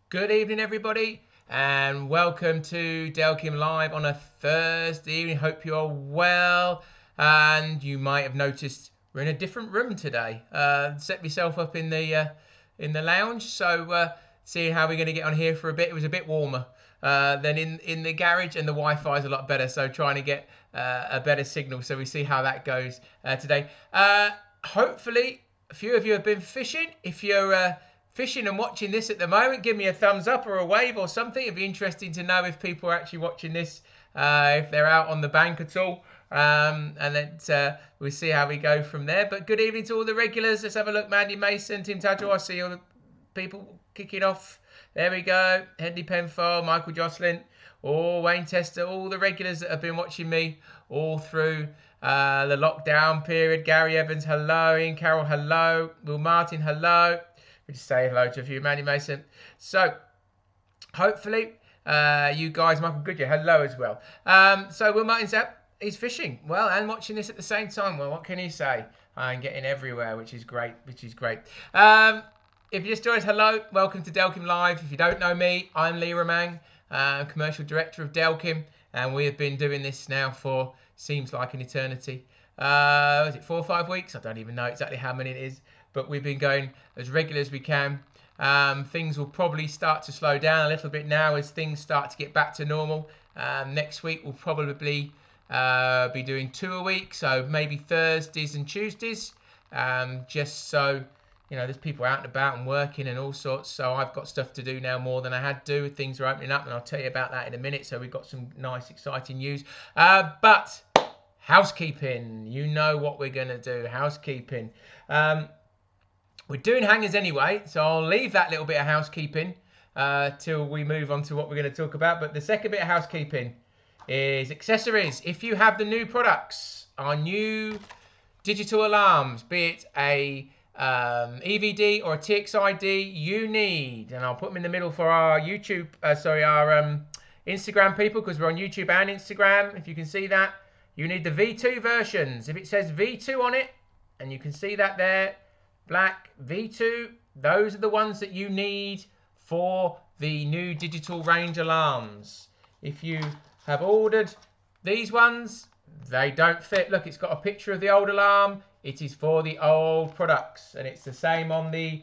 Good evening, everybody, and welcome to Delkim Live on a Thursday evening. Hope you are well, and you might have noticed we're in a different room today. Set myself up in the lounge, so seeing how we're going to get on here for a bit. It was a bit warmer than in the garage, and the Wi-Fi is a lot better. So trying to get a better signal, so we see how that goes today. Hopefully, a few of you have been fishing. If you're fishing and watching this at the moment, give me a thumbs up or a wave or something. It'd be interesting to know if people are actually watching this, if they're out on the bank at all. And then we'll see how we go from there. But good evening to all the regulars. Let's have a look. Mandy Mason, Tim Tadgell. I see all the people kicking off. There we go. Henry Penfold, Michael Jocelyn, Wayne Tester, all the regulars that have been watching me all through the lockdown period. Gary Evans, hello. Ian Carroll, hello. Will Martin, hello. We just say hello to a few. Mandy Mason. So hopefully you guys, Michael Goodyear, hello as well. So Will Martin's out. He's fishing well and watching this at the same time. Well, what can he say? I'm getting everywhere, which is great. If you just joined us, hello, welcome to Delkim Live. If you don't know me, I'm Lee Romang, commercial director of Delkim, and we have been doing this now for seems like an eternity. Was it 4 or 5 weeks? I don't even know exactly how many it is, but we've been going as regular as we can. Things will probably start to slow down a little bit now as things start to get back to normal. Next week we'll probably be doing 2 a week, so maybe Thursdays and Tuesdays, just so there's people out and about and working and all sorts. So I've got stuff to do now more than I had to. Things are opening up, and I'll tell you about that in a minute. So we've got some nice, exciting news. But housekeeping, you know what we're going to do. Housekeeping. We're doing hangers anyway, so I'll leave that little bit of housekeeping till we move on to what we're going to talk about. But the second bit of housekeeping is accessories. If you have the new products, our new digital alarms, be it a EVD or a txi-d, you need, and I'll put them in the middle for our YouTube, our Instagram people, because we're on YouTube and Instagram. If you can see that, you need the V2 versions. If it says V2 on it, and you can see that there, black V2, those are the ones that you need for the new digital range alarms. If you have ordered these ones, they don't fit. Look, it's got a picture of the old alarm. It is for the old products, and it's the same on the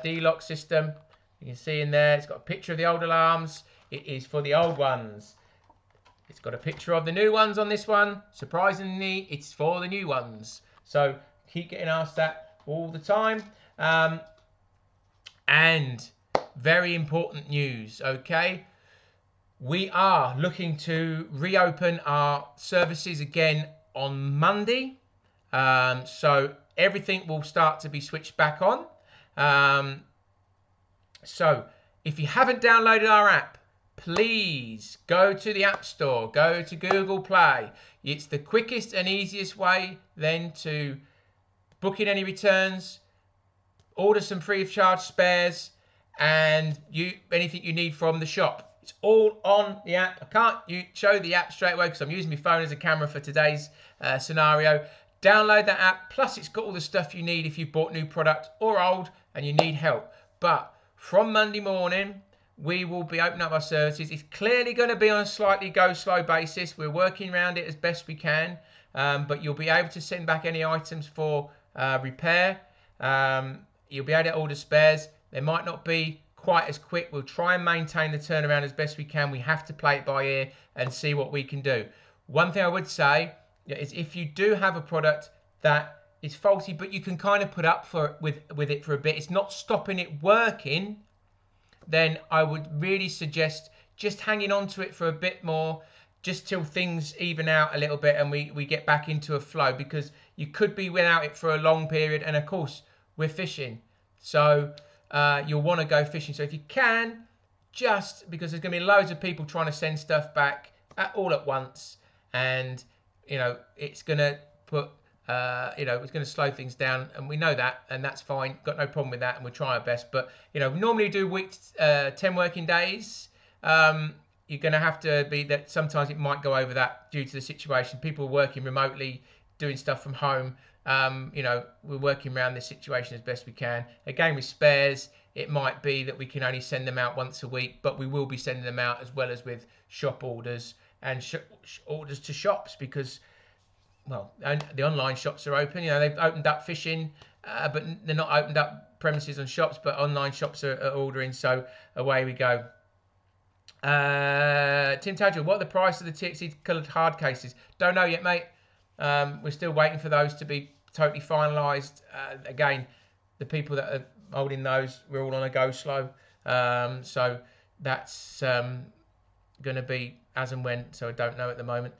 d-lok system. You can see in there, it's got a picture of the old alarms. It is for the old ones. It's got a picture of the new ones on this one. Surprisingly, it's for the new ones. So keep getting asked that all the time. And very important news, okay? We are looking to reopen our services again on Monday. So everything will start to be switched back on. So if you haven't downloaded our app, please go to the App Store, go to Google Play. It's the quickest and easiest way then to book in any returns, order some free of charge spares, and anything you need from the shop. It's all on the app. I can't show the app straight away because I'm using my phone as a camera for today's scenario. Download that app, plus it's got all the stuff you need if you've bought new product or old and you need help. But from Monday morning, we will be opening up our services. It's clearly going to be on a slightly go slow basis. We're working around it as best we can, but you'll be able to send back any items for repair. You'll be able to order spares. They might not be quite as quick. We'll try and maintain the turnaround as best we can. We have to play it by ear and see what we can do. One thing I would say is if you do have a product that is faulty, but you can kind of put up with it for a bit, it's not stopping it working, then I would really suggest just hanging on to it for a bit more, just till things even out a little bit and we get back into a flow, because you could be without it for a long period. And of course, we're fishing, so you'll want to go fishing. So if you can, just because there's going to be loads of people trying to send stuff back all at once, and it's going to put it's going to slow things down, and we know that, and that's fine. Got no problem with that, and we'll try our best. But normally do 10 working days. You're going to have to be that. Sometimes it might go over that due to the situation. People are working remotely, doing stuff from home. We're working around this situation as best we can. Again, with spares, it might be that we can only send them out once a week, but we will be sending them out as well as with shop orders and orders to shops, because, well, the online shops are open. You know, they've opened up fishing, but they're not opened up premises on shops, but online shops are ordering, so away we go. Tim Tadgell, what are the price of the txi-d coloured hard cases? Don't know yet, mate. We're still waiting for those to be totally finalised. Again, the people that are holding those, we're all on a go slow. So that's going to be as and when, so I don't know at the moment.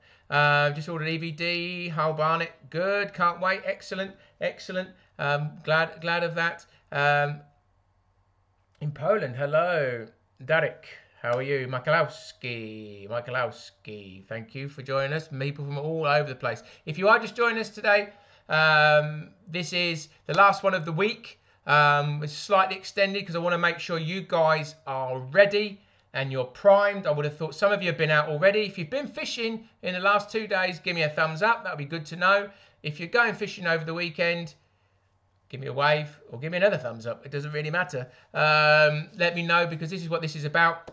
Just ordered EVD, Hull Barnet, good, can't wait, excellent, excellent. Glad of that. In Poland, hello, Darek, how are you? Michaelowski, thank you for joining us. People from all over the place. If you are just joining us today, this is the last one of the week. It's slightly extended because I want to make sure you guys are ready and you're primed. I would have thought some of you have been out already. If you've been fishing in the last 2 days, give me a thumbs up. That would be good to know. If you're going fishing over the weekend, give me a wave or give me another thumbs up. It doesn't really matter. Let me know, because this is what this is about.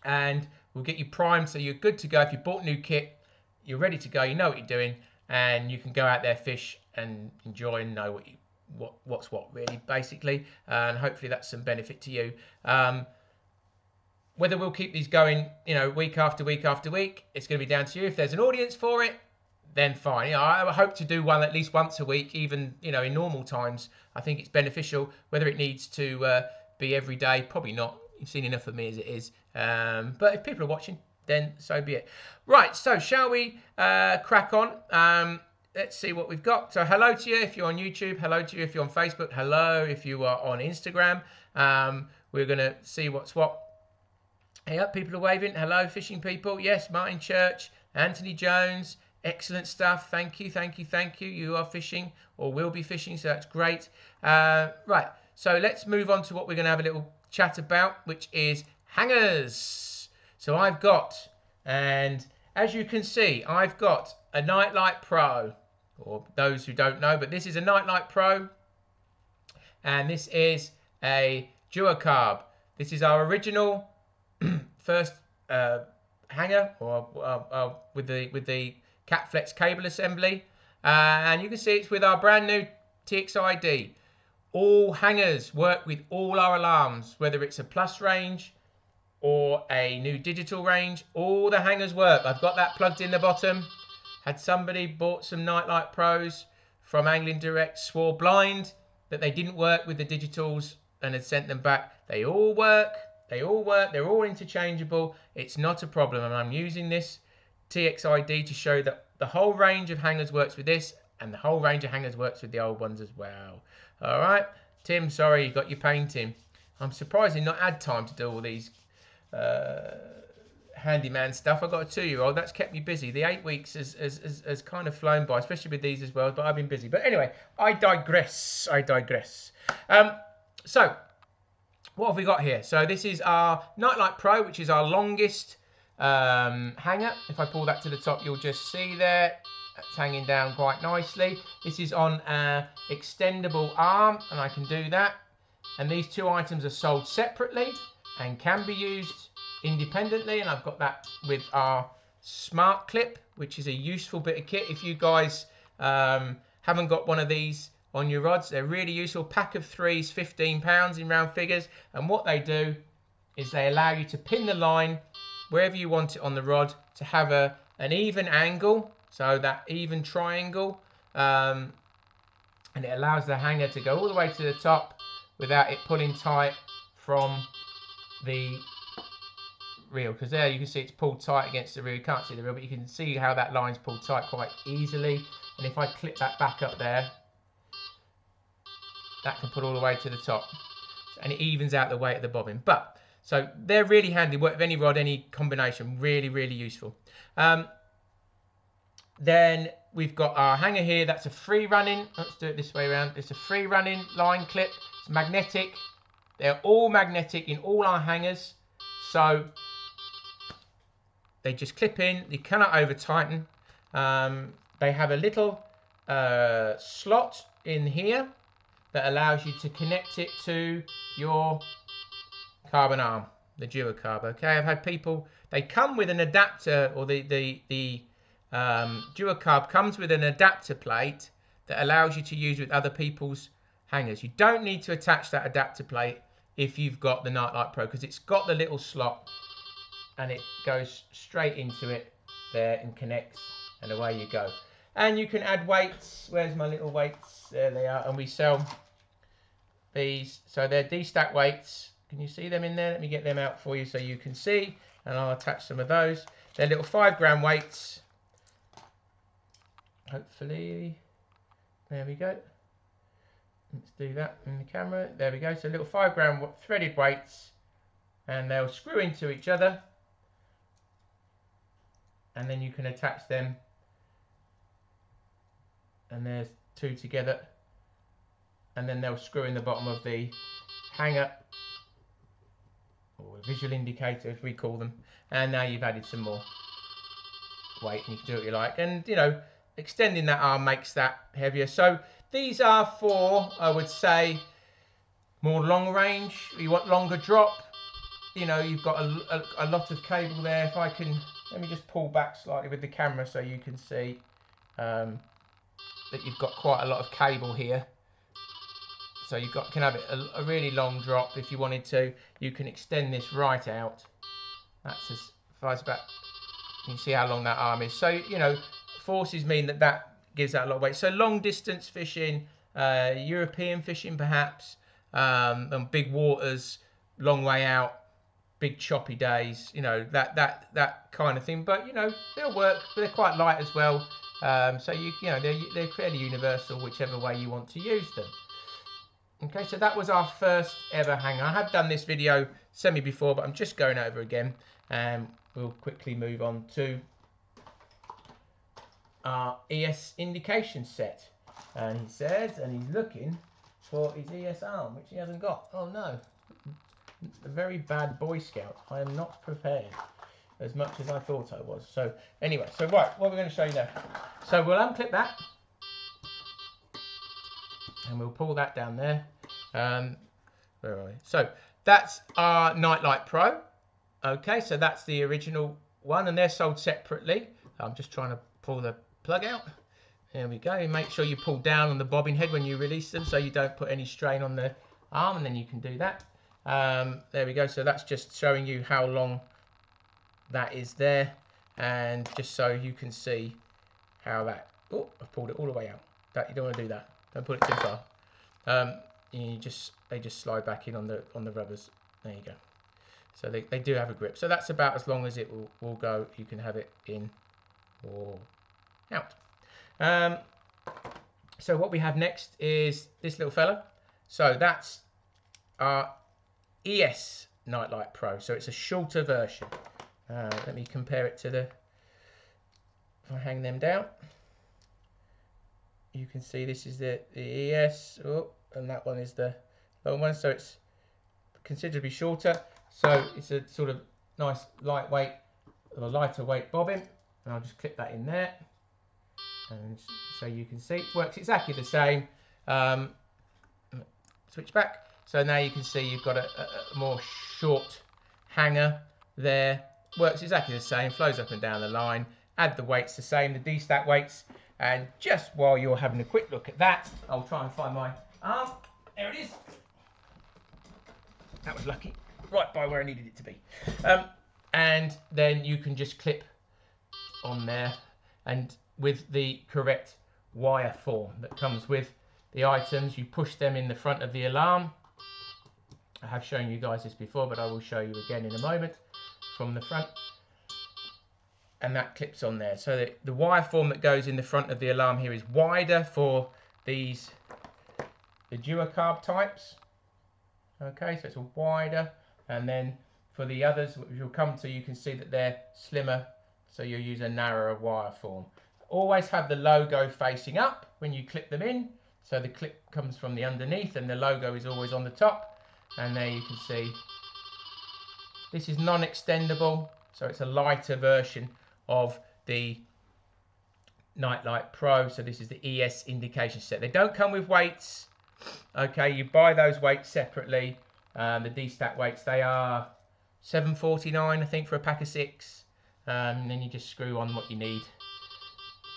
And we'll get you primed so you're good to go. If you bought new kit, you're ready to go. You know what you're doing, and you can go out there, fish, and enjoy and know what's what, really, basically. And hopefully that's some benefit to you. Whether we'll keep these going, you know, week after week after week, it's going to be down to you. If there's an audience for it, then fine. You know, I hope to do one at least once a week, even, you know, in normal times. I think it's beneficial. Whether it needs to be every day, probably not. You've seen enough of me as it is. But if people are watching, then so be it. Right, so shall we crack on? Let's see what we've got. So hello to you if you're on YouTube. Hello to you if you're on Facebook. Hello if you are on Instagram. We're going to see what's what. Hey up, people are waving. Hello, fishing people. Yes, Martin Church, Anthony Jones. Excellent stuff. Thank you, thank you, thank you. You are fishing or will be fishing, so that's great. Right, so let's move on to what we're going to have a little chat about, which is hangers. So I've got, and as you can see, I've got a Nightlight Pro, or those who don't know, but this is a Nightlight Pro, and this is a duocarb. This is our original first hanger, or with the Cat Flex cable assembly, and you can see it's with our brand new txi-d. All hangers work with all our alarms, whether it's a plus range or a new digital range. All the hangers work. I've got that plugged in the bottom. Had somebody bought some Nightlight Pros from Angling Direct, swore blind that they didn't work with the digitals and had sent them back. They all work. They all work. They're all interchangeable. It's not a problem. And I'm using this txi-d to show that the whole range of hangers works with this, and the whole range of hangers works with the old ones as well. All right, Tim, sorry you got your pain, Tim. I'm surprised you've not had time to do all these handyman stuff. I've got a 2-year-old. That's kept me busy. The 8 weeks has kind of flown by, especially with these as well, but I've been busy. But anyway, I digress. So what have we got here? So this is our Nightlight Pro, which is our longest hanger. If I pull that to the top, you'll just see there. It's hanging down quite nicely. This is on an extendable arm, and I can do that. And these two items are sold separately and can be used independently. And I've got that with our smart clip, which is a useful bit of kit. If you guys haven't got one of these on your rods, they're really useful. Pack of 3s, £15 in round figures. And what they do is they allow you to pin the line wherever you want it on the rod to have an even angle. So that even triangle, and it allows the hanger to go all the way to the top without it pulling tight from the reel. Because there you can see it's pulled tight against the reel. You can't see the reel, but you can see how that line's pulled tight quite easily. And if I clip that back up there, that can pull all the way to the top. And it evens out the weight of the bobbin. But, so they're really handy. Work with any rod, any combination. Really, really useful. Then we've got our hanger here. That's a Freerunning. Let's do it this way around. It's a Freerunning line clip. It's magnetic. They're all magnetic in all our hangers. So they just clip in. You cannot over tighten. They have a little slot in here that allows you to connect it to your carbon arm, the duocarb. Okay, I've had people, they come with an adapter, or the duocarb comes with an adapter plate that allows you to use with other people's hangers. You don't need to attach that adapter plate if you've got the Nightlight Pro, because it's got the little slot and it goes straight into it there and connects, and away you go. And you can add weights. Where's my little weights? There they are. And we sell these. So they're D-stack weights. Can you see them in there? Let me get them out for you so you can see. And I'll attach some of those. They're little 5-gram weights. Hopefully. There we go. Let's do that in the camera. There we go. So little 5-gram threaded weights. And they'll screw into each other. And then you can attach them. And there's 2 together, and then they'll screw in the bottom of the hanger, or visual indicator as we call them, and now you've added some more weight, and you can do what you like. And you know, extending that arm makes that heavier. So these are for, I would say, more long range. You want longer drop, you know, you've got a lot of cable there. If I can, let me just pull back slightly with the camera so you can see that you've got quite a lot of cable here. So you've got, can have it a really long drop if you wanted to. You can extend this right out. That's as far as about, you can see how long that arm is. So, you know, forces mean that that gives that a lot of weight. So long distance fishing, European fishing perhaps, and big waters, long way out, big choppy days, you know, that kind of thing. But, you know, they'll work. They're quite light as well. So you know, they're fairly universal, whichever way you want to use them. Okay, so that was our first ever hanger. I have done this video semi before, but I'm just going over again, and we'll quickly move on to our ES indication set. And he says, and he's looking for his ES arm, which he hasn't got. Oh no, a very bad Boy Scout. I am not prepared as much as I thought I was. So anyway, so right, what we're going to show you now. So we'll unclip that, and we'll pull that down there. Where are we? So that's our Nightlight Pro. Okay, so that's the original one, and they're sold separately. I'm just trying to pull the plug out. There we go. Make sure you pull down on the bobbin head when you release them, so you don't put any strain on the arm, and then you can do that. There we go. So that's just showing you how long that is there, and just so you can see how that, oh, I've pulled it all the way out. That, you don't want to do that. Don't put it too far. They just slide back in on the rubbers. There you go. So they do have a grip. So that's about as long as it will go. You can have it in or out. So what we have next is this little fella. So that's our ES Nightlight Pro. So it's a shorter version. Let me compare it to the, if I hang them down, you can see this is the ES, and that one is the long one, so it's considerably shorter. So it's a sort of nice lightweight, or lighter weight bobbin, and I'll just clip that in there, and so you can see it works exactly the same. Switch back, so now you can see you've got a more short hanger there. Works exactly the same, flows up and down the line. Add the weights the same, the D-stack weights. And just while you're having a quick look at that, I'll try and find my arm. There it is. That was lucky. Right by where I needed it to be. And then you can just clip on there, and with the correct wire form that comes with the items, you push them in the front of the alarm. I have shown you guys this before, but I will show you again in a moment. From the front, and that clips on there. So the wire form that goes in the front of the alarm here is wider for the duocarb types. Okay, so it's a wider, and then for the others, which you'll come to, you can see that they're slimmer, so you'll use a narrower wire form. Always have the logo facing up when you clip them in, so the clip comes from the underneath and the logo is always on the top. And there you can see this is non-extendable, so it's a lighter version of the Nightlight Pro. So this is the ES indication set. They don't come with weights, Okay, you buy those weights separately. The D-stack weights, they are $7.49, I think, for a pack of 6. And then you just screw on what you need.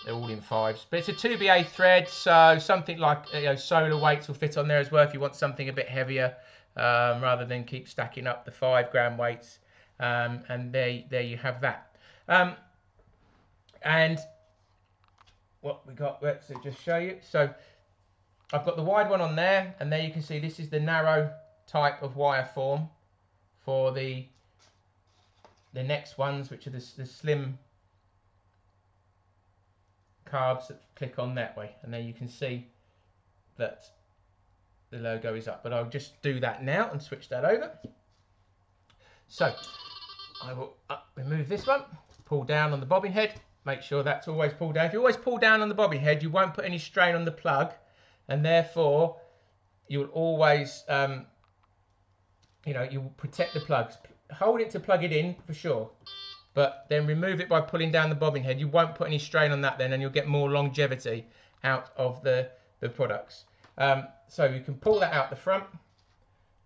They're all in 5s, but it's a 2BA thread, so something like solar weights will fit on there as well if you want something a bit heavier, rather than keep stacking up the 5 gram weights. And there you have that. And what we got, let's just show you. So I've got the wide one on there, and there you can see this is the narrow type of wire form for the next ones, which are the slim carbs that click on that way, and then you can see that the logo is up. But I'll just do that now and switch that over. So I will remove this one, pull down on the bobbin head, make sure that's always pulled down. If you always pull down on the bobbin head, you won't put any strain on the plug, and therefore you'll always you will protect the plugs. Hold it to plug it in for sure, but then remove it by pulling down the bobbin head. You won't put any strain on that then, and you'll get more longevity out of the products. So you can pull that out the front,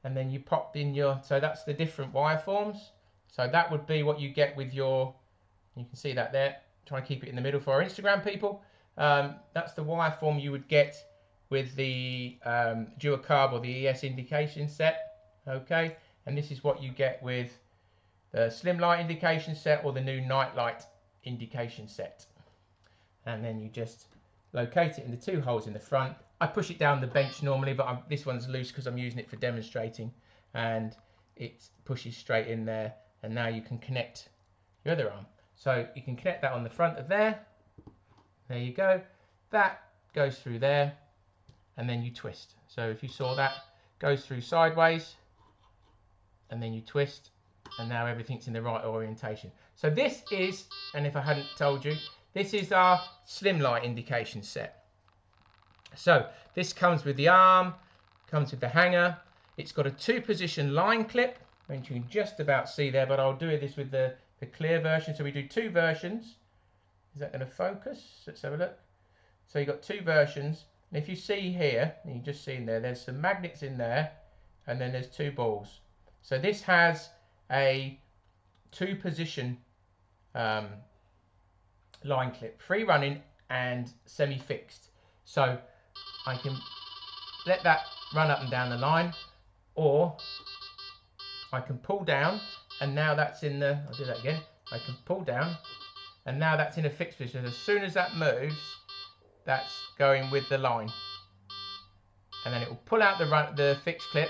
and then you pop in your, so that's the different wire forms. So that would be what you get with your, you can see that there, try and keep it in the middle for our Instagram people. That's the wire form you would get with the dual carb or the ES indication set. Okay, and this is what you get with the Slimline Indication Set or the new Nightlight Indication Set. And then you just locate it in the 2 holes in the front. I push it down the bench normally, but this one's loose because I'm using it for demonstrating, and it pushes straight in there. And now you can connect your other arm. So you can connect that on the front of there. There you go. That goes through there, and then you twist. So if you saw that, goes through sideways, and then you twist, and now everything's in the right orientation. So this is, and if I hadn't told you, this is our Slimline Indication Set. So this comes with the arm, comes with the hanger. It's got a 2-position line clip, which you can just about see there, but I'll do this with the clear version. So we do 2 versions. Is that going to focus? Let's have a look. So you've got 2 versions, and if you see here, and you just see in there, there's some magnets in there, and then there's 2 balls. So this has a 2-position line clip, free running and semi-fixed. So I can let that run up and down the line, or I can pull down, and now that's in the, I'll do that again, I can pull down, and now that's in a fixed position. As soon as that moves, that's going with the line, and then it will pull out the fixed clip,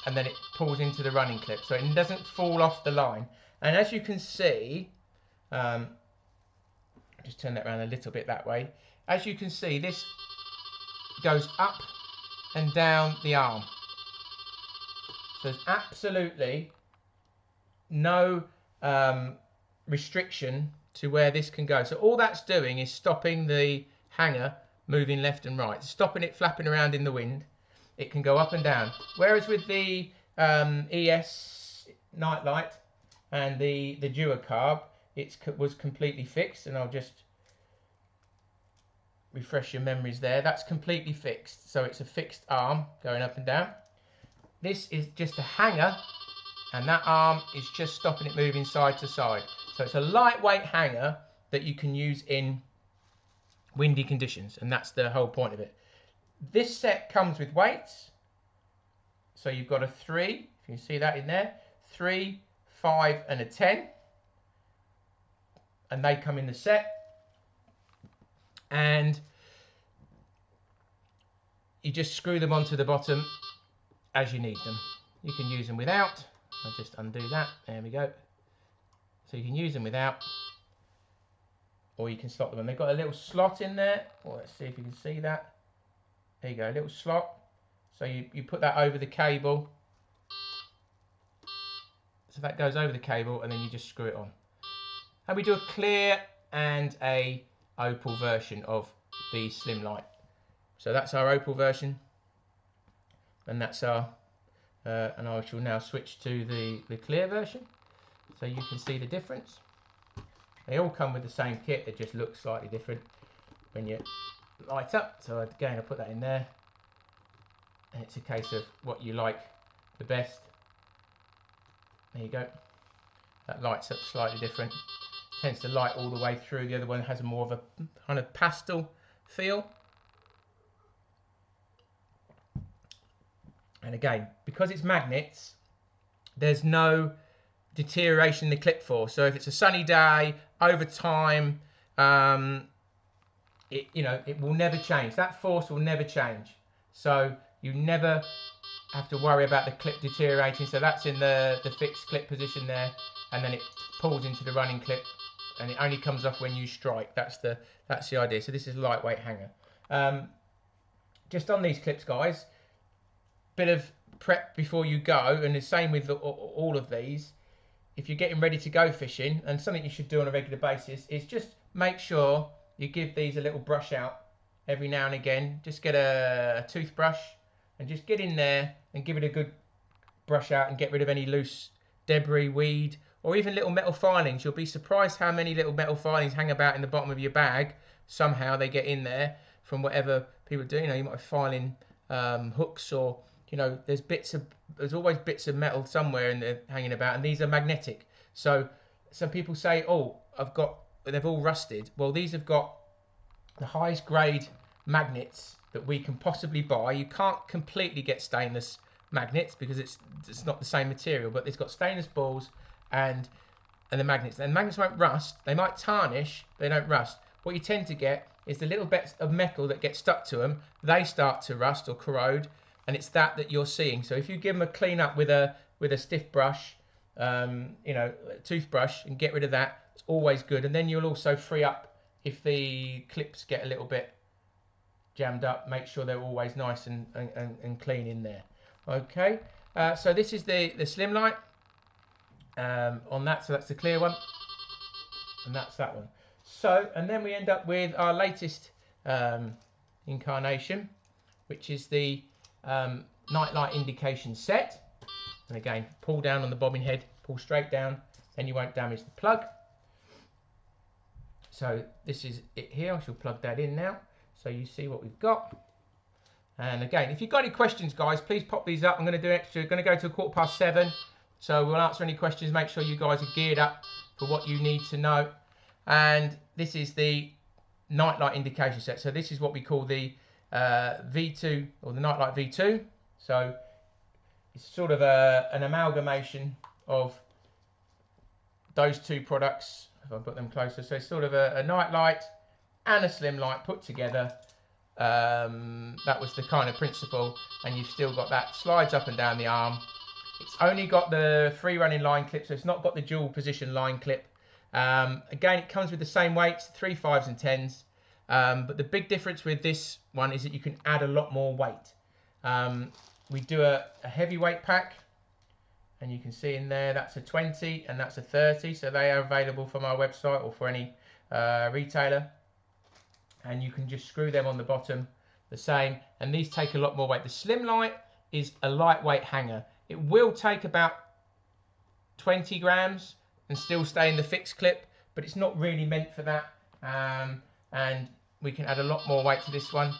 and then it pulls into the running clip, so it doesn't fall off the line. And as you can see, just turn that around a little bit that way. As you can see, this goes up and down the arm. So there's absolutely no restriction to where this can go. So all that's doing is stopping the hanger moving left and right, stopping it flapping around in the wind. It can go up and down. Whereas with the ES Nightlight and the dual carb, it was completely fixed. And I'll just refresh your memories there. That's completely fixed. So it's a fixed arm going up and down. This is just a hanger, and that arm is just stopping it moving side to side. So it's a lightweight hanger that you can use in windy conditions, and that's the whole point of it. This set comes with weights. So you've got a 3, if you can see that in there, 3, 5 and a 10. And they come in the set. And you just screw them onto the bottom as you need them. You can use them without. I'll just undo that. There we go. So you can use them without, or you can slot them in. They've got a little slot in there. Well, let's see if you can see that. There you go, a little slot. So you put that over the cable. So that goes over the cable, and then you just screw it on. And we do a clear and a opal version of the Slimline. So that's our opal version, and that's our and I shall now switch to the clear version, so you can see the difference. They all come with the same kit, they just look slightly different when you light up. So again, I'll put that in there, And it's a case of what you like the best. There you go. That lights up slightly different. Tends to light all the way through. The other one has more of a kind of pastel feel. And again, because it's magnets, there's no deterioration in the clip force. So if it's a sunny day, over time, it will never change. That force will never change. So you never have to worry about the clip deteriorating. So that's in the fixed clip position there, and then it pulls into the running clip, and it only comes off when you strike. That's the idea. So this is a lightweight hanger. Just on these clips, guys, bit of prep before you go, and the same with all of these. If you're getting ready to go fishing, and something you should do on a regular basis, is just make sure you give these a little brush out every now and again. Just get a toothbrush and just get in there and give it a good brush out and get rid of any loose debris, weed, or even little metal filings. You'll be surprised how many little metal filings hang about in the bottom of your bag. Somehow they get in there from whatever people do. You know, you might be filing hooks, or there's always bits of metal somewhere in there hanging about, and these are magnetic. So some people say, oh, they've all rusted. Well, these have got the highest grade magnets that we can possibly buy. You can't completely get stainless magnets because it's not the same material, but it's got stainless balls and the magnets. And magnets won't rust. They might tarnish, they don't rust. What you tend to get is the little bits of metal that get stuck to them. They start to rust or corrode, and it's that you're seeing. So if you give them a clean up with a stiff brush, toothbrush, and get rid of that, it's always good. And then you'll also free up if the clips get a little bit jammed up. Make sure they're always nice and clean in there. Okay, so this is the Slimline on that. So that's the clear one, and that's that one. So, and then we end up with our latest incarnation, which is the Nightlight Indication Set. And again, pull down on the bobbin head, pull straight down, then you won't damage the plug. So this is it here. I shall plug that in now so you see what we've got. And again, if you've got any questions, guys, please pop these up. I'm going to do extra. Going to go to 7:15, so we'll answer any questions. Make sure you guys are geared up for what you need to know. And this is the Nightlight Indication Set. So this is what we call the V2, or the Nightlight V2. So it's sort of an amalgamation of those two products. If I put them closer, so it's sort of a nightlight and a Slimline put together. That was the kind of principle, and you've still got that slides up and down the arm. It's only got the Freerunning line clip, so it's not got the dual position line clip. Again, it comes with the same weights, 3, 5s and 10s, but the big difference with this one is that you can add a lot more weight. We do a heavyweight pack, and you can see in there that's a 20 and that's a 30, so they are available from our website or for any retailer, and you can just screw them on the bottom the same, and these take a lot more weight. The Slimline is a lightweight hanger. It will take about 20 grams and still stay in the fixed clip, but it's not really meant for that, and we can add a lot more weight to this one,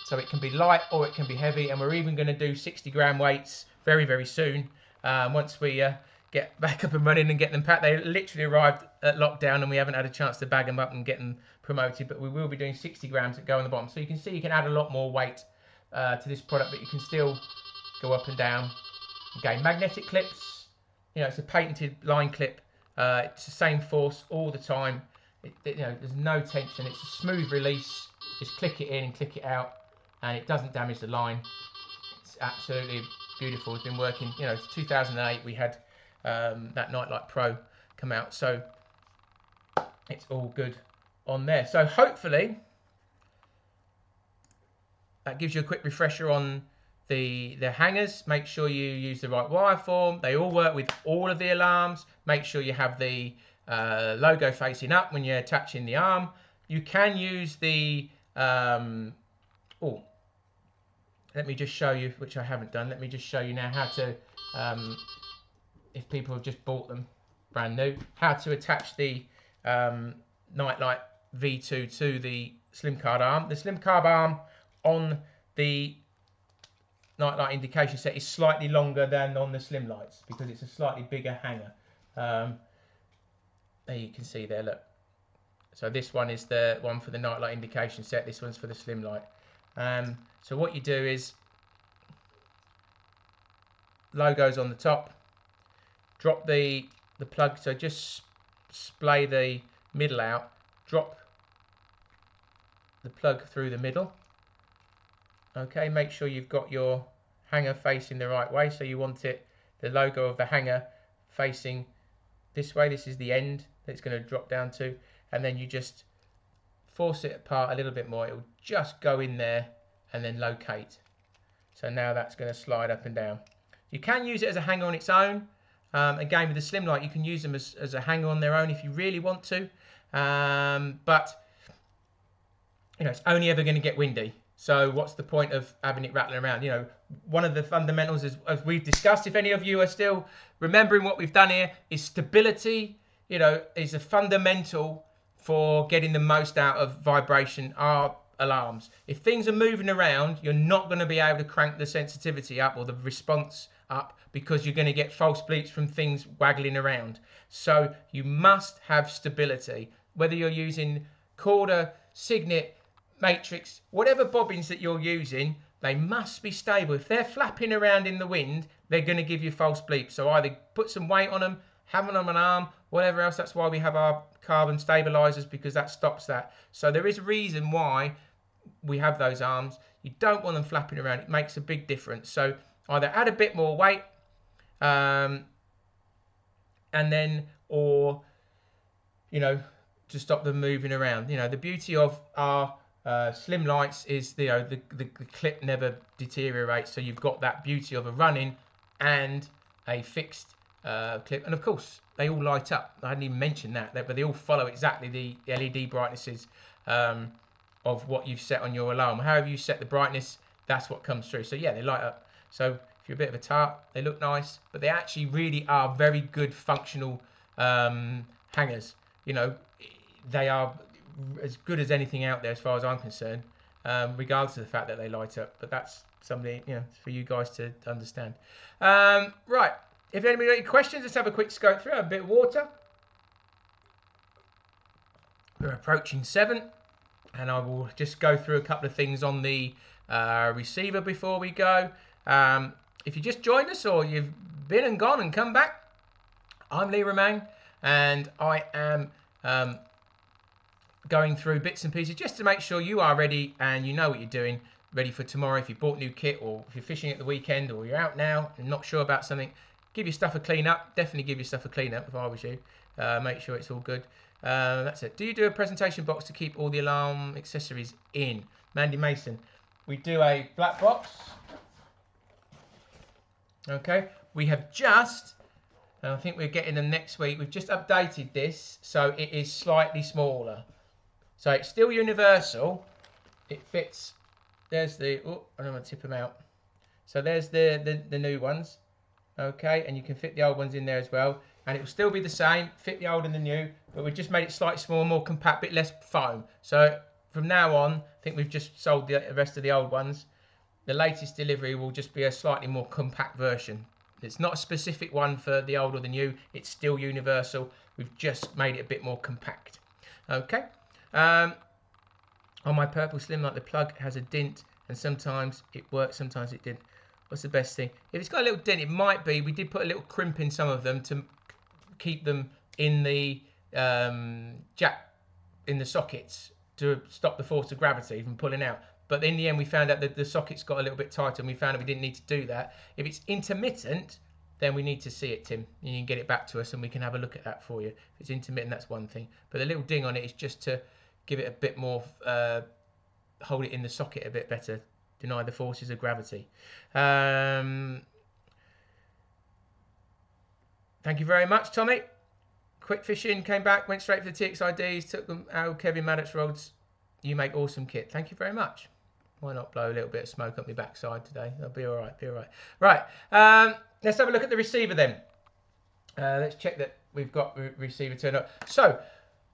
so it can be light or it can be heavy, and we're even going to do 60-gram weights very soon. Once we get back up and running and get them packed. They literally arrived at lockdown and we haven't had a chance to bag them up and get them promoted, but we will be doing 60 grams that go on the bottom. So you can see you can add a lot more weight to this product, but you can still go up and down. Again, magnetic clips, it's a patented line clip. It's the same force all the time. There's no tension. It's a smooth release. Just click it in and click it out, and it doesn't damage the line. It's absolutely beautiful. It's been working, 2008 we had that Nightlight Pro come out, so it's all good on there. So hopefully that gives you a quick refresher on the hangers. Make sure you use the right wire form. They all work with all of the alarms. Make sure you have the logo facing up when you're attaching the arm. You can use the let me just show you, which I haven't done. Let me just show you now how to, if people have just bought them brand new, how to attach the Nightlight V2 to the slim card arm. The slim card arm on the Nightlight Indication Set is slightly longer than on the Slimlights because it's a slightly bigger hanger. There you can see there, look. So this one is the one for the Nightlight Indication Set, this one's for the Slimlight. So what you do is, logo's on the top, drop the plug, so just splay the middle out, drop the plug through the middle. Okay, make sure you've got your hanger facing the right way, so you want it, the logo of the hanger facing this way. This is the end that it's going to drop down to, and then you just force it apart a little bit more. It will just go in there and then locate. So now that's going to slide up and down. You can use it as a hanger on its own. Again, with the Slimlight, you can use them as a hanger on their own if you really want to. But you know, it's only ever going to get windy. So what's the point of having it rattling around? You know, one of the fundamentals, as we've discussed, if any of you are still remembering what we've done here, is stability. You know, is a fundamental for getting the most out of vibration, our alarms. If things are moving around, you're not going to be able to crank the sensitivity up or the response up, because you're going to get false bleeps from things waggling around. So you must have stability, whether you're using Corda, Signet, Matrix, whatever bobbins that you're using, they must be stable. If they're flapping around in the wind, they're going to give you false bleeps. So either put some weight on them, have them on an arm, whatever else. That's why we have our carbon stabilizers, because that stops that. So there is a reason why we have those arms. You don't want them flapping around. It makes a big difference. So either add a bit more weight, and then, or, you know, to stop them moving around. You know, the beauty of our Slimlights is, you know, the clip never deteriorates. So you've got that beauty of a running and a fixed clip. And of course, they all light up. I hadn't even mentioned that, but they all follow exactly the LED brightnesses of what you've set on your alarm. However you set the brightness, that's what comes through. So yeah, they light up. So if you're a bit of a tart, they look nice, but they actually really are very good functional hangers. You know, they are as good as anything out there as far as I'm concerned, regardless of the fact that they light up. But that's something, you know, for you guys to understand. Right, if anybody got any questions, let's have a quick scope through. A bit of water. We're approaching 7, and I will just go through a couple of things on the receiver before we go. If you just joined us, or you've been and gone and come back, I'm Lee Romang, and I am going through bits and pieces just to make sure you are ready and you know what you're doing, ready for tomorrow. If you bought new kit, or if you're fishing at the weekend, or you're out now and not sure about something, give your stuff a clean up. Definitely give your stuff a clean up if I was you. Make sure it's all good. That's it. Do you do a presentation box to keep all the alarm accessories in? Mandy Mason, we do a black box. Okay, we have just, and I think we're getting them next week, we've just updated this so it is slightly smaller. So it's still universal. It fits. There's the, oh, I don't want to tip them out. So there's the new ones. Okay, and you can fit the old ones in there as well. And it will still be the same, fit the old and the new, but we've just made it slightly smaller, more compact, bit less foam. So from now on, I think we've just sold the rest of the old ones. The latest delivery will just be a slightly more compact version. It's not a specific one for the old or the new. It's still universal. We've just made it a bit more compact. Okay. On my purple Slimlight, the plug has a dint, and sometimes it works, sometimes it didn't. What's the best thing? If it's got a little dent, it might be. We did put a little crimp in some of them to keep them in the jack, in the sockets, to stop the force of gravity from pulling out. But in the end, we found out that the sockets got a little bit tighter, and we found that we didn't need to do that. If it's intermittent, then we need to see it, Tim. You can get it back to us, and we can have a look at that for you. If it's intermittent, that's one thing. But the little ding on it is just to give it a bit more, hold it in the socket a bit better, deny the forces of gravity. Thank you very much, Tommy. Quick fishing, came back, went straight for the txi-ds, took them out, Kevin Maddox rods. You make awesome kit. Thank you very much. Why not blow a little bit of smoke up my backside today? That'll be all right, be all right. Right, let's have a look at the receiver then. Let's check that we've got the receiver turned up. So,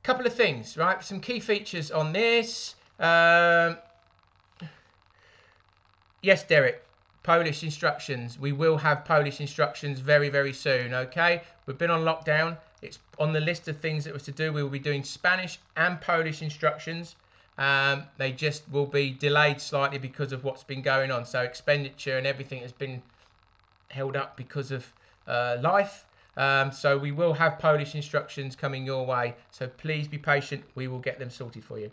couple of things, right? Some key features on this. Yes, Derek. Polish instructions. We will have Polish instructions very, very soon, okay? We've been on lockdown. It's on the list of things that was to do. We will be doing Spanish and Polish instructions. They just will be delayed slightly because of what's been going on. So expenditure and everything has been held up because of life. So we will have Polish instructions coming your way. So please be patient. We will get them sorted for you.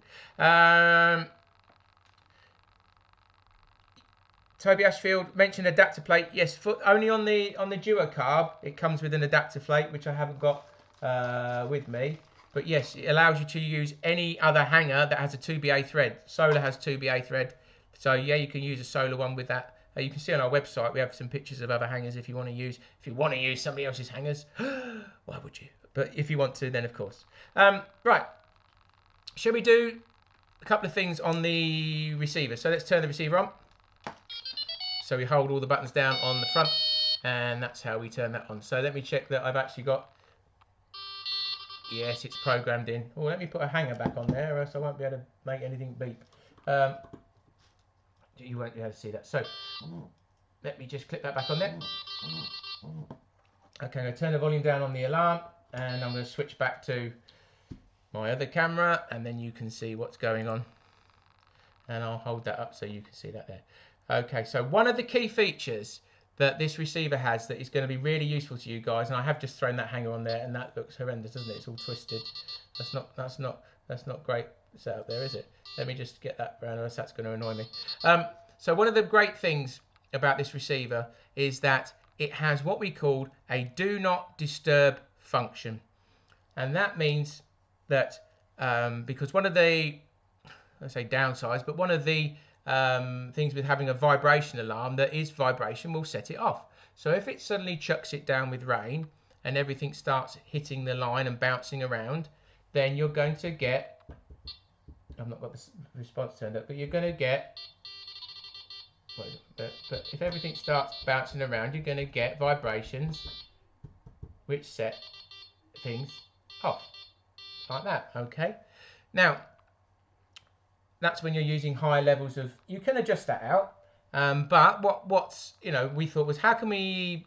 Toby Ashfield mentioned adapter plate. Yes, only on the Duo carb it comes with an adapter plate, which I haven't got with me. But yes, it allows you to use any other hanger that has a 2BA thread. Solar has 2BA thread, so yeah, you can use a Solar one with that. You can see on our website we have some pictures of other hangers if you want to use somebody else's hangers. Why would you? But if you want to, then of course. Right, shall we do a couple of things on the receiver? So let's turn the receiver on. So we hold all the buttons down on the front, and that's how we turn that on. So let me check that I've actually got. Yes, it's programmed in. Oh, let me put a hanger back on there, or else I won't be able to make anything beep. You won't be able to see that. So let me just clip that back on there. Okay, I'm going to turn the volume down on the alarm, and I'm going to switch back to my other camera, and then you can see what's going on. And I'll hold that up so you can see that there. Okay, so one of the key features that this receiver has that is going to be really useful to you guys, and I have just thrown that hanger on there, and that looks horrendous, doesn't it? It's all twisted. That's not great setup there, is it? Let me just get that around, or else that's going to annoy me. So one of the great things about this receiver is that it has what we call a do not disturb function, and that means that because one of the, I say downsides, but one of the things with having a vibration alarm that is vibration will set it off. So if it suddenly chucks it down with rain and everything starts hitting the line and bouncing around, then you're going to get, I've not got the response turned up, but you're going to get, but if everything starts bouncing around, you're going to get vibrations which set things off like that. Okay, now that's when you're using high levels of, you can adjust that out, but what's we thought was, how can we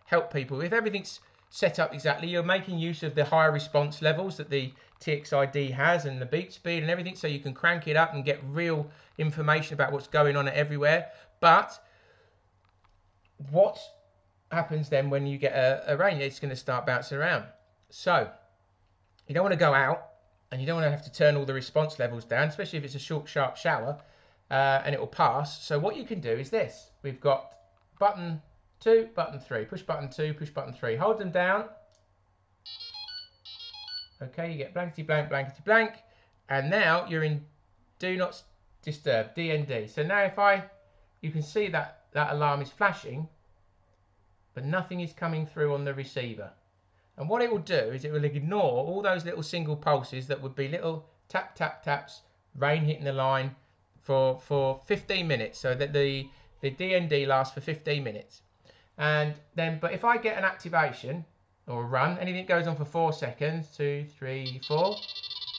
help people if everything's set up exactly? You're making use of the higher response levels that the txi-d has and the beat speed and everything, so you can crank it up and get real information about what's going on everywhere. But what happens then when you get a rain? It's going to start bouncing around, so you don't want to go out and you don't want to have to turn all the response levels down, especially if it's a short, sharp shower, and it will pass. So what you can do is this. We've got button 2, button 3, push button 2, push button 3. Hold them down. Okay, you get blankety blank, blankety blank. And now you're in do not disturb, DND. So now you can see that alarm is flashing, but nothing is coming through on the receiver. And what it will do is it will ignore all those little single pulses that would be little tap, tap, taps, rain hitting the line for 15 minutes. So that the DND lasts for 15 minutes. And then, but if I get an activation or a run, anything goes on for 4 seconds, 2, 3, 4,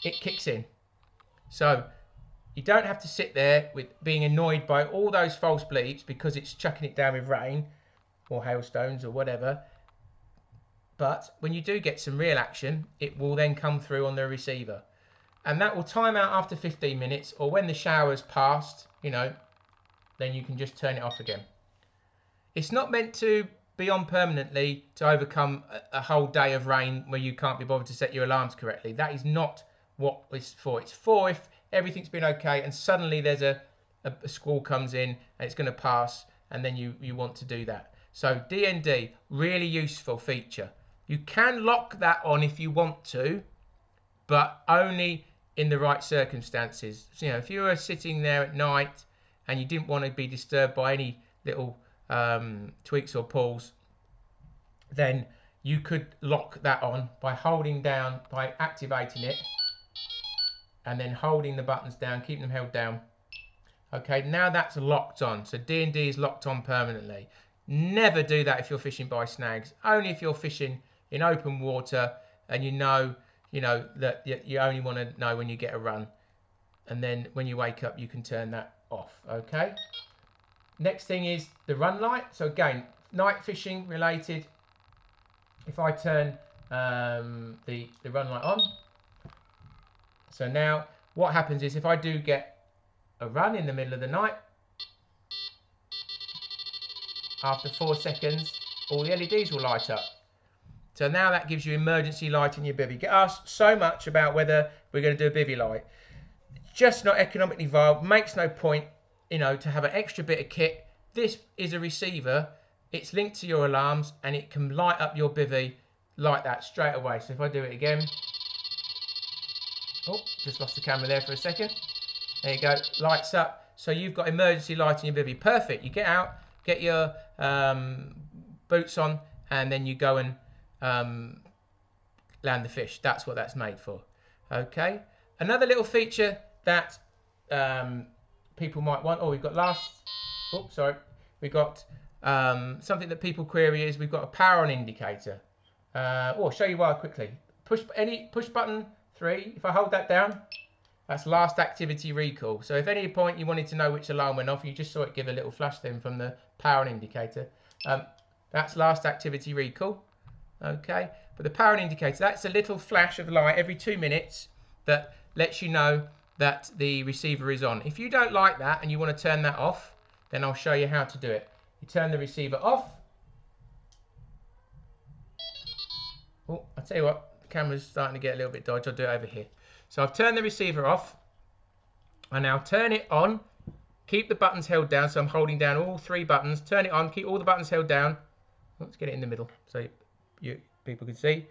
it kicks in. So you don't have to sit there with being annoyed by all those false bleeps because it's chucking it down with rain or hailstones or whatever. But when you do get some real action, it will then come through on the receiver. And that will time out after 15 minutes, or when the shower's passed, then you can just turn it off again. It's not meant to be on permanently to overcome a whole day of rain where you can't be bothered to set your alarms correctly. That is not what it's for. It's for if everything's been okay and suddenly there's a squall comes in and it's going to pass, and then you want to do that. So DND, really useful feature. You can lock that on if you want to, but only in the right circumstances. So, if you were sitting there at night and you didn't want to be disturbed by any little tweaks or pulls, then you could lock that on by holding down, by activating it, and then holding the buttons down, keeping them held down. Okay, now that's locked on. So D&D is locked on permanently. Never do that if you're fishing by snags. Only if you're fishing in open water and you know that you only want to know when you get a run, and then when you wake up you can turn that off. Okay, Next thing is the run light. So again, night fishing related. If I turn the run light on, so now what happens is if I do get a run in the middle of the night, after 4 seconds, all the LEDs will light up. So now that gives you emergency light in your bivvy. Get asked so much about whether we're going to do a bivvy light. Just not economically viable. Makes no point, you know, to have an extra bit of kit. This is a receiver. It's linked to your alarms and it can light up your bivvy like that straight away. So if I do it again, oh, just lost the camera there for a second. There you go, lights up. So you've got emergency light in your bivvy. Perfect. You get out, get your boots on, and then you go and land the fish. That's what that's made for. Okay. Another little feature that people might want. Oh, we've got we've got something that people query is we've got a power on indicator. I'll show you why quickly. Push button 3. If I hold that down, that's last activity recall. So if at any point you wanted to know which alarm went off, you just saw it give a little flash then from the power on indicator. That's last activity recall. Okay, but the power on indicator, that's a little flash of light every 2 minutes that lets you know that the receiver is on. If you don't like that and you want to turn that off, then I'll show you how to do it. You turn the receiver off. Oh, I'll tell you what, the camera's starting to get a little bit dodgy. I'll do it over here. So I've turned the receiver off. I now turn it on. Keep the buttons held down. So I'm holding down all 3 buttons. Turn it on. Keep all the buttons held down. Let's get it in the middle so you people can see.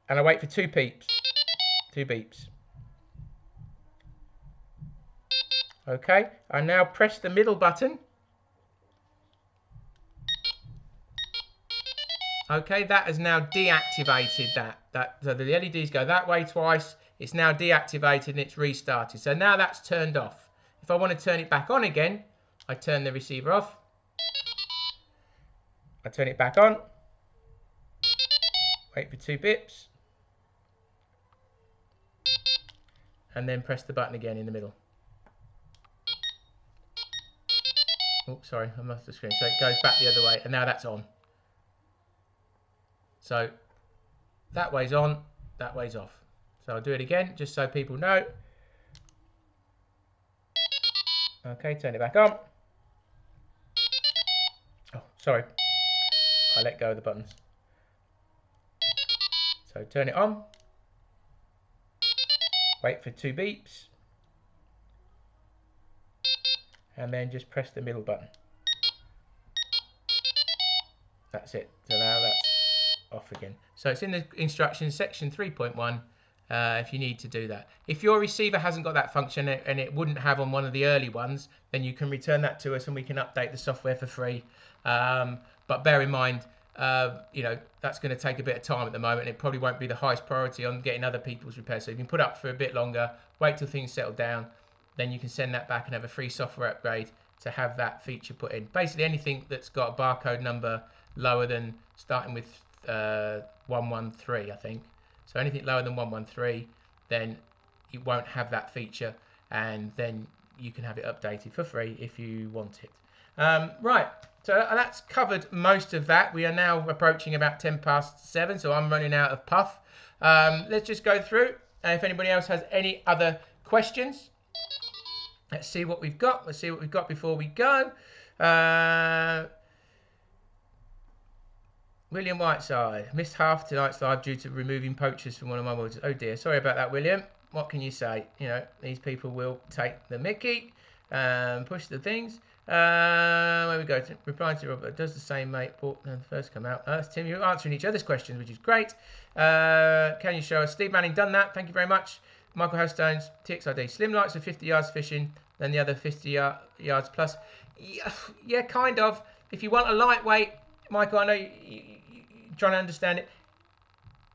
And I wait for 2 beeps. 2 beeps. Okay. I now press the middle button. Okay, that has now deactivated that. So the LEDs go that way twice. It's now deactivated and it's restarted. So now that's turned off. If I want to turn it back on again, I turn the receiver off. I turn it back on. Wait for 2 bips. And then press the button again in the middle. Oh, sorry, I must have screen. So it goes back the other way and now that's on. So that way's on, that way's off. So I'll do it again just so people know. Okay, turn it back on. Oh, sorry. I let go of the buttons. So turn it on. Wait for 2 beeps. And then just press the middle button. That's it. So now that's off again. So it's in the instructions section 3.1 if you need to do that. If your receiver hasn't got that function and it wouldn't have on one of the early ones, then you can return that to us and we can update the software for free. But bear in mind, you know, that's going to take a bit of time at the moment. It probably won't be the highest priority on getting other people's repairs. So you can put up for a bit longer, wait till things settle down, then you can send that back and have a free software upgrade to have that feature put in. Basically anything that's got a barcode number lower than starting with 113, I think. So anything lower than 113, then you won't have that feature, and then you can have it updated for free if you want it. Right, so that's covered most of that. We are now approaching about 7:10, so I'm running out of puff. Let's just go through. If anybody else has any other questions, let's see what we've got. Let's see what we've got before we go. William Whiteside, missed half tonight's live due to removing poachers from one of my mods. Oh dear, sorry about that, William. What can you say? You know, these people will take the mickey, push the things. Where we go, replying to Robert, does the same, mate. First come out. That's Tim, you're answering each other's questions, which is great. Can you show us? Steve Manning done that, thank you very much. Michael Hellstones, txi-d, slim lights are 50 yards fishing, then the other 50 yards plus. Yeah, kind of. If you want a lightweight, Michael, I know you're trying to understand it.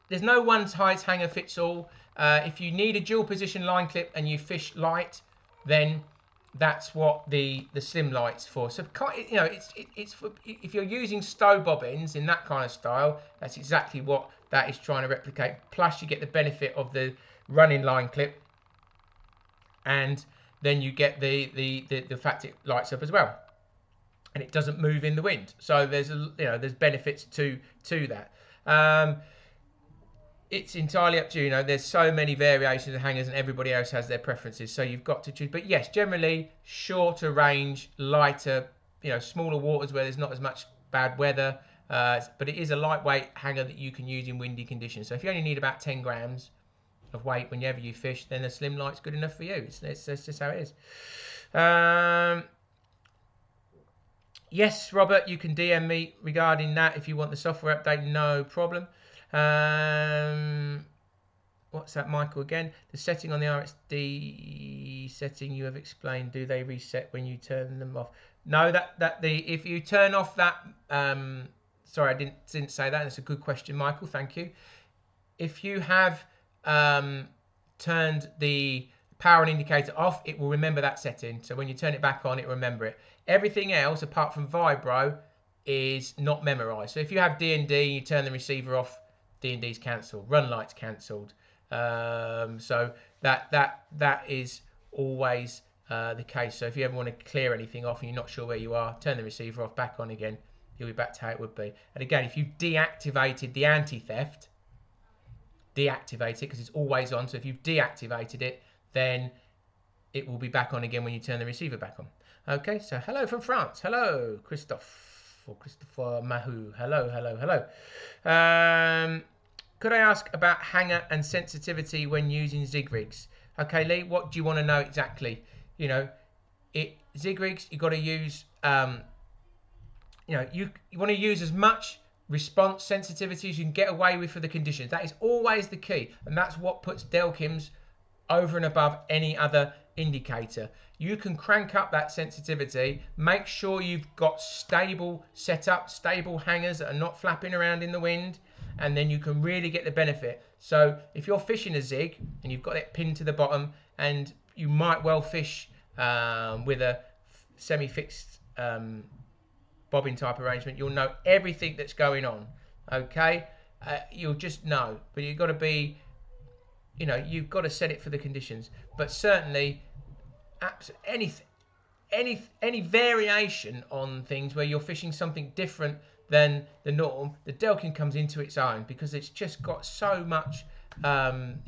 There's no one size hanger fits all. If you need a dual position line clip and you fish light, then that's what the slim light's for. So you know, it's for, if you're using stow bobbins in that kind of style, that's exactly what that is trying to replicate. Plus you get the benefit of the running line clip, and then you get the fact it lights up as well. and it doesn't move in the wind. So there's there's benefits to that. It's entirely up to you. There's so many variations of hangers, and everybody else has their preferences. So you've got to choose. But yes, generally shorter range, lighter, smaller waters where there's not as much bad weather. But it is a lightweight hanger that you can use in windy conditions. So if you only need about 10 grams of weight whenever you fish, then a Slimlight's good enough for you. It's just how it is. Yes, Robert, you can DM me regarding that if you want the software update. No problem. What's that, Michael, again? The setting on the RXD setting you have explained, do they reset when you turn them off? No, if you turn off that, sorry, I didn't say that. That's a good question, Michael. Thank you. If you have turned the power and indicator off, it will remember that setting. So when you turn it back on, it will remember it. Everything else, apart from vibro, is not memorized. So if you have D&D, you turn the receiver off, D&D's cancelled, run light's cancelled. So that is always the case. So if you ever want to clear anything off and you're not sure where you are, turn the receiver off, back on again, you'll be back to how it would be. And again, if you deactivated the anti-theft, deactivate it because it's always on. So if you've deactivated it, then it will be back on again when you turn the receiver back on. Okay, so hello from France. Hello, Christophe or Christopher Mahou. Hello. Could I ask about hanger and sensitivity when using zig rigs? Okay, Lee, what do you want to know exactly? Zig rigs, you've got to use, you want to use as much response sensitivity as you can get away with for the conditions. That is always the key, and that's what puts Delkim's over and above any other indicator. You can crank up that sensitivity, make sure you've got stable setup, stable hangers that are not flapping around in the wind, and then you can really get the benefit. So if you're fishing a zig and you've got it pinned to the bottom, and you might well fish with a semi-fixed bobbin type arrangement, you'll know everything that's going on. Okay, you'll just know, but you've got to be, you've got to set it for the conditions. But certainly, any variation on things where you're fishing something different than the norm, the Delkim comes into its own because it's just got so much. I can't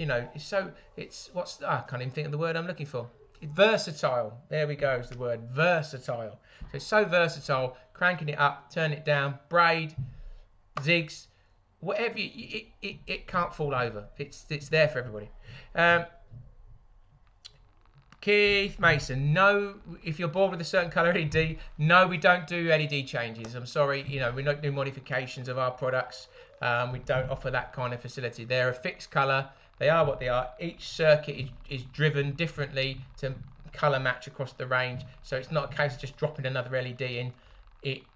even think of the word I'm looking for. Versatile. There we go. Is the word versatile. So it's so versatile. Cranking it up, turn it down, braid, zigs, whatever. It can't fall over. It's there for everybody. Keith Mason, no, if you're bored with a certain colour LED, no, we don't do LED changes. I'm sorry, we don't do modifications of our products. We don't offer that kind of facility. They're a fixed colour. They are what they are. Each circuit is driven differently to colour match across the range. So it's not a case of just dropping another LED in.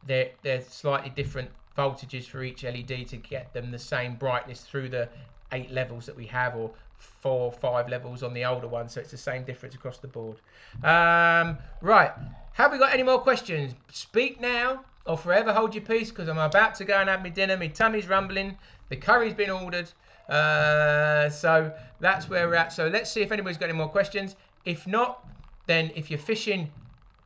They're slightly different voltages for each LED to get them the same brightness through the 8 levels that we have, or 4 or 5 levels on the older one, so it's the same difference across the board. Right, have we got any more questions? Speak now or forever hold your peace, because I'm about to go and have my dinner. My tummy's rumbling, the curry's been ordered, so that's where we're at. So let's see if anybody's got any more questions. If not, then if you're fishing,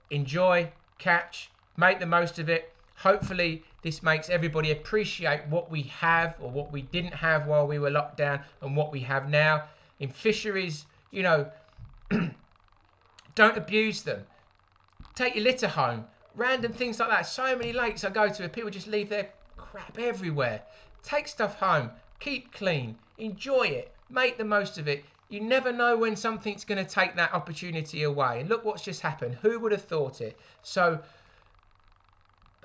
enjoy, catch, make the most of it. Hopefully this makes everybody appreciate what we have or what we didn't have while we were locked down and what we have now. In fisheries, don't abuse them. Take your litter home. Random things like that. So many lakes I go to where people just leave their crap everywhere. Take stuff home. Keep clean. Enjoy it. Make the most of it. You never know when something's going to take that opportunity away. And look what's just happened. Who would have thought it? So,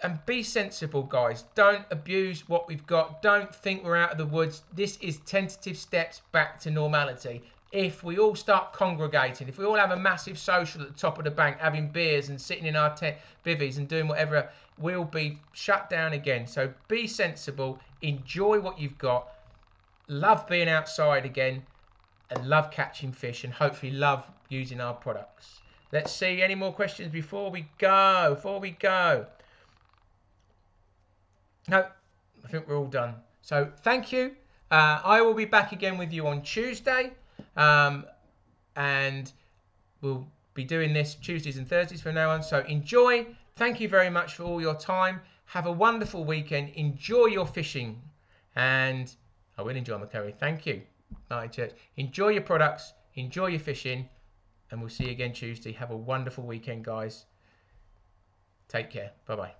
and be sensible, guys. Don't abuse what we've got. Don't think we're out of the woods. This is tentative steps back to normality. If we all start congregating, if we all have a massive social at the top of the bank, having beers and sitting in our bivvies and doing whatever, we'll be shut down again. So be sensible. Enjoy what you've got. Love being outside again. And love catching fish, and hopefully love using our products. Let's see any more questions before we go. No, I think we're all done. So thank you. I will be back again with you on Tuesday, and we'll be doing this Tuesdays and Thursdays from now on. So enjoy. Thank you very much for all your time. Have a wonderful weekend. Enjoy your fishing. And I will enjoy my curry. Thank you. Night Church. Enjoy your products. Enjoy your fishing. And we'll see you again Tuesday. Have a wonderful weekend, guys. Take care. Bye-bye.